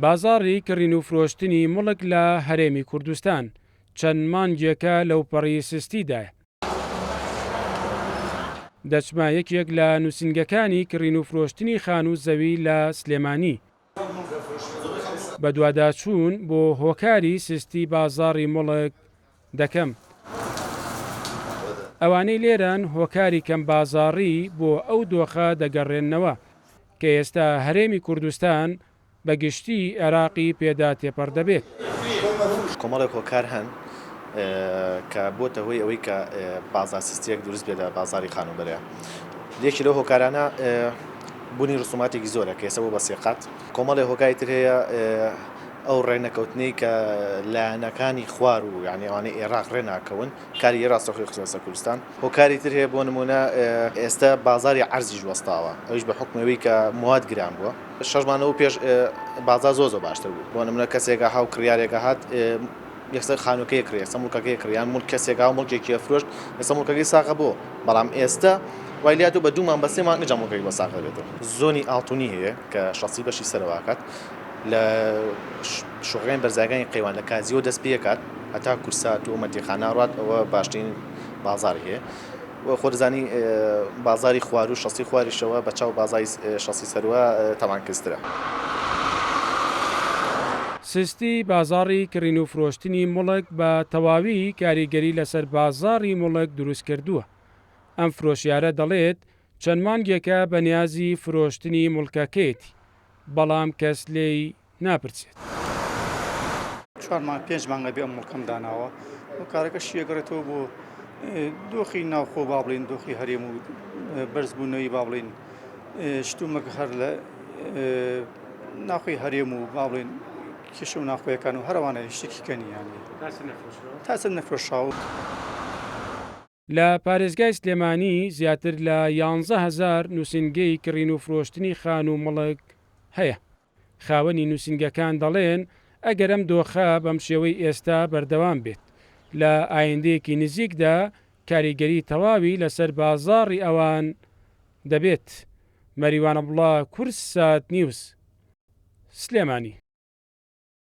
بازاڕی کڕین و فرۆشتنی مڵک لە هەرێمی کوردستان چەند مانگێکە لەو پەڕی سستیدایە. دەچمە یەکێک لە نووسینگەکانی کڕین و فرۆشتنی خان و زەوی لە سلێمانی. بە دوواداچوون بۆ هۆکاری سستی بازاڕی مڵک دەکەم. ئەوانەی لێران هۆکاری کەم بازاڕی بۆ ئەو دۆخە دەگەڕێنەوە کە ئێستا هەرێمی کوردستان بە گشتی عێراقی پێدا تێپەڕ دەبێت. کۆمەڵێک هۆکار هەن کە بۆتە هۆی ئەوەی کە بازار سستیەک دروست بێت لە بازاری خانوبەرەیە. یەکی لەو هۆکارانە بوونی ڕسوماتێکی زۆرە کە ئێستا بۆ بە سێقات. کۆمەڵێک هۆکاری تر هەیە ئەو ڕێنەکەوتنەی کە لایەنەکانی خوار و یعنی ئەوانەی عێراق ڕێناکەون کاری ڕاستەخۆی خستە کوردستان. هۆکاری تر هەیە بۆ نمونە ئێستا بازاری عەرزیش وەستاوە، ئەویش بە حکمەوەی کە مواد گران بووە. 6 مانەوە پێش بازار زۆر باشتر بوو. بۆ نمونە کەسێکە هاو کڕیارێکە هات یەکسەر خانووکەی کرێ، ئێستا موڵکەکەی کڕیان مڵک کەسێکا و مڵکێکی ئەفرۆشت، ئێستا موڵکەکەی ساغە بۆ. بەڵام ئێستا وای لاتوو بە 2 مان بە 3 مان نەجا موڵکەکەی بە ساغە بێتەوە. زۆنی ئاڵتونی هەیە کە شەخسی بەشی سەرەوەکات لە شوڕێن بەرزاگانی قەیوان لە کازیۆ دەست پێکات هەتا کورسات و مەدیخانە ڕات، ئەوە باشترین بازاری هەیە. خۆ دەزانی بازاری خوار و شەخسی خواریشەوە بە چاو بازاری شەخسی سەروە تەمان کەسترە. سستی بازاڕی کڕین و فرۆشتنی مڵک بە تەواوی کاریگەری لەسەر بازاڕی مڵک دروست کردووە. ئەم فرۆشیارە دەڵێت چەند مانگێکە بە نیازی فرۆشتنی مڵکەکەیەتی، بەڵام کەس لێی ناپرسێت. 4 مانگ 5 مانگە بێ ئەم مڵکەم داناوە و کارەکە شیەگەڕێتەوە بۆ دۆخی ناوخۆ با بڵین، دۆخی هەرێم و بەرزبوونەوەی با بڵین شتومەک هەر لە ناوخۆی هەرێم و با بڵین کێشە و ناخۆیەکان و هەروانە شتێکی کەنیانی تاسە نەفرۆشاوە. لە پارێزگای سلێمانی زیاتر لە 11,000 نووسینگەی کڕین و فرۆشتنی خان و مڵک هەیە. خاوەنی نووسینگەکان دەڵێن ئەگەر ئەم دۆخە بەم شێوەی ئێستا بەردەوام بێت لە ئایندەیەکی نزیکدا کاریگەری تەواوی لەسەر بازاڕی ئەوان دەبێت. مەریوان عەبدوڵڵا، کورسات نیوز، سلێمانی.